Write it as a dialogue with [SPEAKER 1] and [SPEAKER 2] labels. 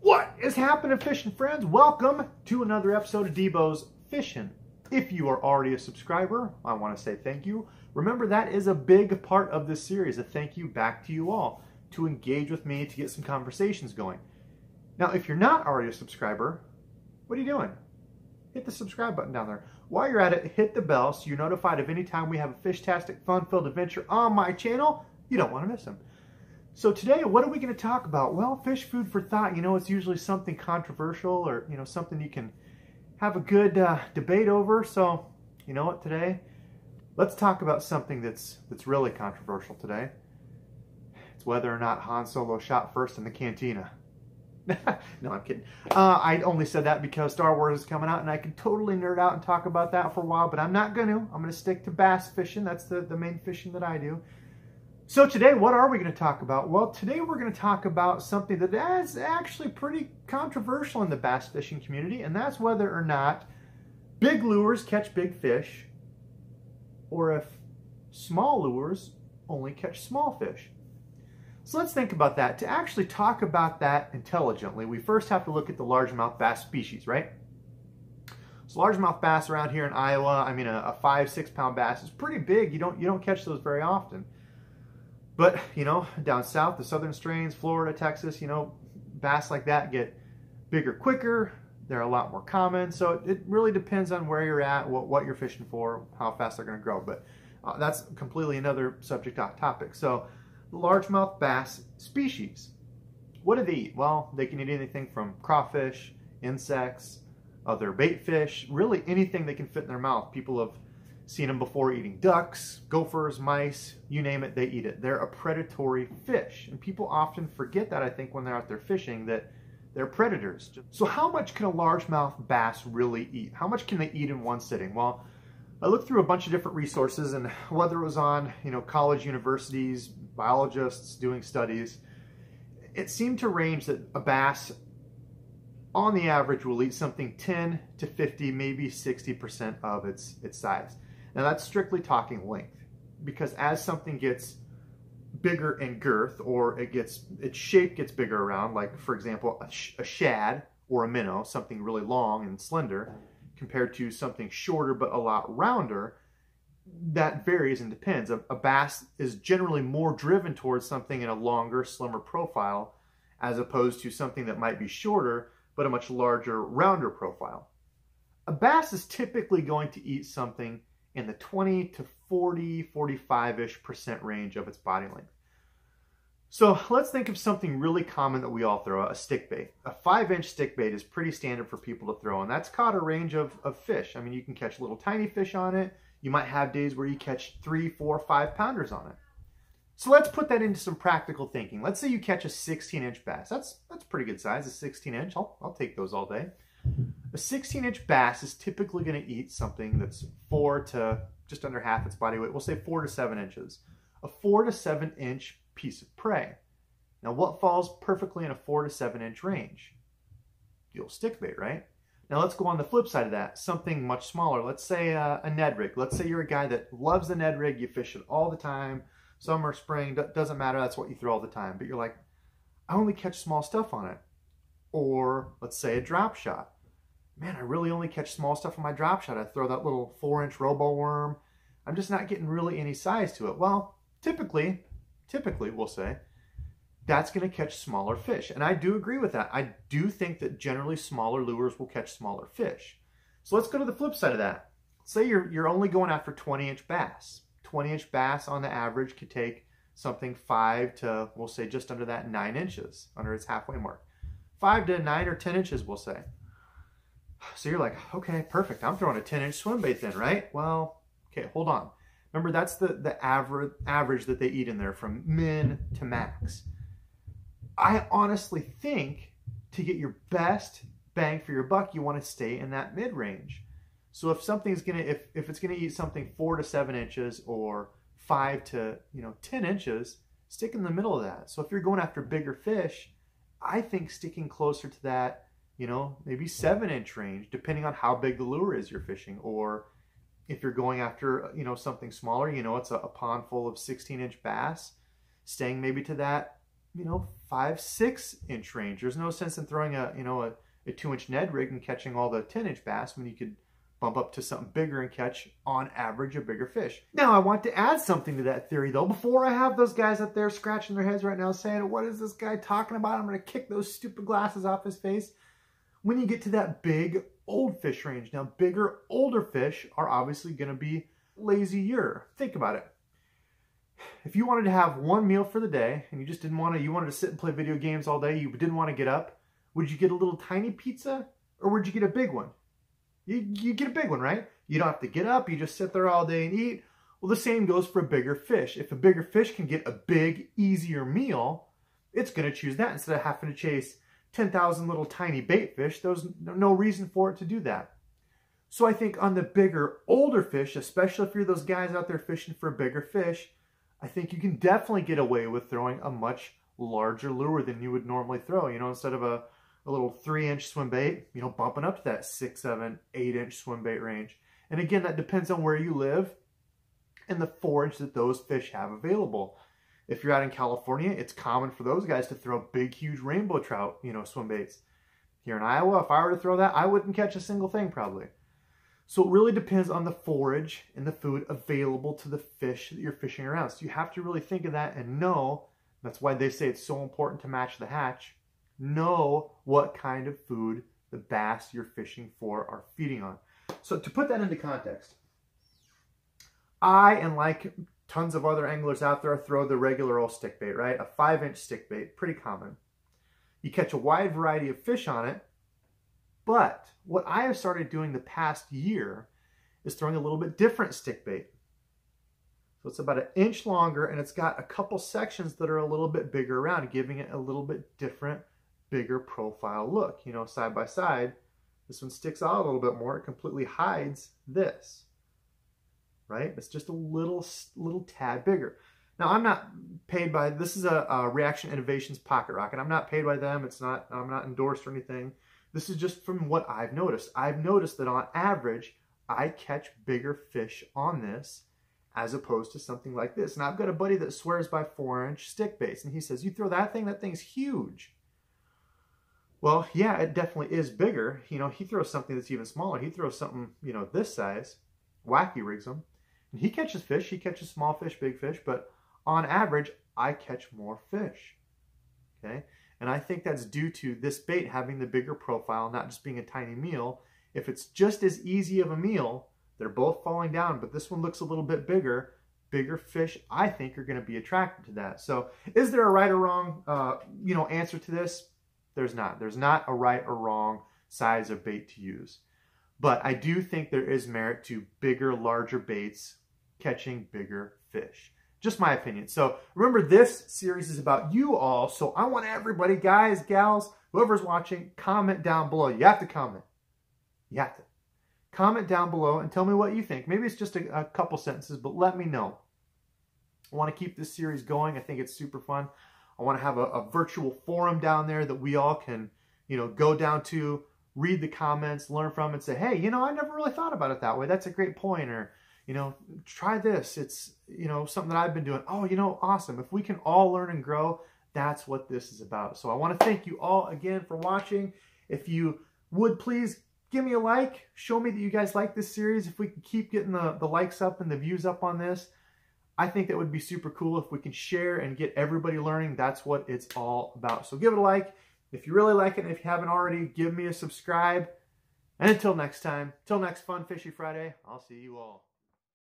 [SPEAKER 1] What is happening, fishing friends? Welcome to another episode of DEBO'S Fishing. If you are already a subscriber, I want to say thank you. Remember, that is a big part of this series, a thank you back to you all, to engage with me, to get some conversations going. Now, if you're not already a subscriber, what are you doing? Hit the subscribe button down there. While you're at it, hit the bell so you're notified of any time we have a fish-tastic, fun-filled adventure on my channel. You don't want to miss them. So today, what are we going to talk about? Well, fish food for thought. You know, it's usually something controversial or, you know, something you can have a good debate over. So, you know what, today, let's talk about something that's really controversial today. It's whether or not Han Solo shot first in the cantina. No, I'm kidding. I only said that because Star Wars is coming out, and I could totally nerd out and talk about that for a while, but I'm not going to. I'm going to stick to bass fishing. That's the main fishing that I do. So today, what are we going to talk about? Well, today we're going to talk about something that is actually pretty controversial in the bass fishing community, and that's whether or not big lures catch big fish, or if small lures only catch small fish. So let's think about that. To actually talk about that intelligently, we first have to look at the largemouth bass species, right? So largemouth bass around here in Iowa, I mean a 5-6 pound bass is pretty big. You don't catch those very often. But, you know, down south, the southern strains, Florida, Texas, you know, bass like that get bigger quicker. They're a lot more common. So it really depends on where you're at, what you're fishing for, how fast they're going to grow. But that's completely another subject topic. So the largemouth bass species. What do they eat? Well, they can eat anything from crawfish, insects, other bait fish, really anything they can fit in their mouth. People have seen them before eating ducks, gophers, mice, you name it, they eat it. They're a predatory fish. And people often forget that, I think, when they're out there fishing, that they're predators. So how much can a largemouth bass really eat? How much can they eat in one sitting? Well, I looked through a bunch of different resources, and whether it was on, you know, college universities, biologists doing studies, it seemed to range that a bass, on the average, will eat something 10 to 50, maybe 60% of its size. Now that's strictly talking length, because as something gets bigger in girth, or its shape gets bigger around, like for example a shad or a minnow, something really long and slender, compared to something shorter but a lot rounder, that varies and depends. A bass is generally more driven towards something in a longer, slimmer profile, as opposed to something that might be shorter but a much larger, rounder profile. A bass is typically going to eat something in the 20 to 40, 45-ish% range of its body length. So let's think of something really common that we all throw, a stick bait. A 5-inch stick bait is pretty standard for people to throw, and that's caught a range of fish. I mean, you can catch little tiny fish on it. You might have days where you catch 3, 4, 5 pounders on it. So let's put that into some practical thinking. Let's say you catch a 16-inch bass. That's pretty good size, a 16-inch. I'll take those all day. A 16-inch bass is typically going to eat something that's 4 to just under half its body weight. We'll say 4 to 7 inches. A 4 to 7 inch piece of prey. Now, what falls perfectly in a 4 to 7 inch range? The old stick bait, right? Now, let's go on the flip side of that. Something much smaller. Let's say a Ned rig. Let's say you're a guy that loves the Ned rig. You fish it all the time. Summer, spring, doesn't matter. That's what you throw all the time. But you're like, I only catch small stuff on it. Or let's say a drop shot. Man, I really only catch small stuff on my drop shot. I throw that little 4-inch robo worm. I'm just not getting really any size to it. Well, typically we'll say, that's going to catch smaller fish. And I do agree with that. I do think that generally smaller lures will catch smaller fish. So let's go to the flip side of that. Say you're only going after 20-inch bass. 20-inch bass on the average could take something 5 to, we'll say, just under that 9 inches, under its halfway mark. 5 to 9 or 10 inches, we'll say. So you're like, okay, perfect. I'm throwing a 10-inch swim bait then, right? Well, okay, hold on. Remember, that's the average that they eat in there, from min to max. I honestly think to get your best bang for your buck, you want to stay in that mid-range. So if something's gonna, if it's gonna eat something 4 to 7 inches or 5 to 10 inches, stick in the middle of that. So if you're going after bigger fish, I think sticking closer to that, maybe 7-inch range, depending on how big the lure is you're fishing. Or if you're going after, something smaller, it's a pond full of 16-inch bass, staying maybe to that 5, 6 inch range. There's no sense in throwing a 2-inch Ned rig and catching all the 10-inch bass when you could bump up to something bigger and catch, on average, a bigger fish. Now, I want to add something to that theory, though, before I have those guys out there scratching their heads right now saying, what is this guy talking about? I'm going to kick those stupid glasses off his face. When you get to that big, old fish range, now, bigger, older fish are obviously going to be lazier. Think about it. If you wanted to have one meal for the day, and you just didn't want to, you wanted to sit and play video games all day, you didn't want to get up, would you get a little tiny pizza, or would you get a big one? You get a big one, right? You don't have to get up. You just sit there all day and eat. Well, the same goes for a bigger fish. If a bigger fish can get a big, easier meal, it's going to choose that instead of having to chase 10,000 little tiny bait fish. There's no reason for it to do that. So I think on the bigger, older fish, especially if you're those guys out there fishing for a bigger fish, I think you can definitely get away with throwing a much larger lure than you would normally throw. Instead of a little 3-inch swim bait, bumping up to that 6, 7, 8-inch swim bait range. And again, that depends on where you live and the forage that those fish have available. If you're out in California, it's common for those guys to throw big, huge rainbow trout, swim baits. Here in Iowa, if I were to throw that, I wouldn't catch a single thing probably. So it really depends on the forage and the food available to the fish that you're fishing around. So you have to really think of that and know, that's why they say it's so important to match the hatch. Know what kind of food the bass you're fishing for are feeding on. So to put that into context, I, and like tons of other anglers out there, throw the regular old stick bait, right? A 5-inch stick bait, pretty common. You catch a wide variety of fish on it, but what I have started doing the past year is throwing a little bit different stick bait. So it's about 1 inch longer, and it's got a couple sections that are a little bit bigger around, giving it a little bit different, bigger profile look. Side by side, this one sticks out a little bit more. It completely hides this, right? It's just a little tad bigger. Now, I'm not paid by, this is a Reaction Innovations Pocket Rocket. I'm not paid by them. I'm not endorsed or anything. This is just from what I've noticed. I've noticed that on average, I catch bigger fish on this as opposed to something like this. And I've got a buddy that swears by 4-inch stick baits, and he says, you throw that thing's huge. Well, yeah, it definitely is bigger. He throws something that's even smaller. He throws something, this size, wacky rigs them, and he catches fish. He catches small fish, big fish, but on average, I catch more fish, okay? And I think that's due to this bait having the bigger profile, not just being a tiny meal. If it's just as easy of a meal, they're both falling down, but this one looks a little bit bigger. Bigger fish, I think, are going to be attracted to that. So is there a right or wrong, answer to this? There's not. There's not a right or wrong size of bait to use. But I do think there is merit to bigger, larger baits catching bigger fish. Just my opinion. So remember, this series is about you all. So I want everybody, guys, gals, whoever's watching, comment down below. You have to comment. You have to. Comment down below and tell me what you think. Maybe it's just a couple sentences, but let me know. I want to keep this series going. I think it's super fun. I want to have a virtual forum down there that we all can, go down to, read the comments, learn from, and say, hey, I never really thought about it that way. That's a great point. Or, try this. It's, something that I've been doing. Oh, awesome. If we can all learn and grow, that's what this is about. So I want to thank you all again for watching. If you would please give me a like. Show me that you guys like this series. If we can keep getting the likes up and the views up on this, I think that would be super cool. If we can share and get everybody learning, that's what it's all about. So give it a like. If you really like it, and if you haven't already, give me a subscribe. And until next time, till next Fun Fishy Friday, I'll see you all.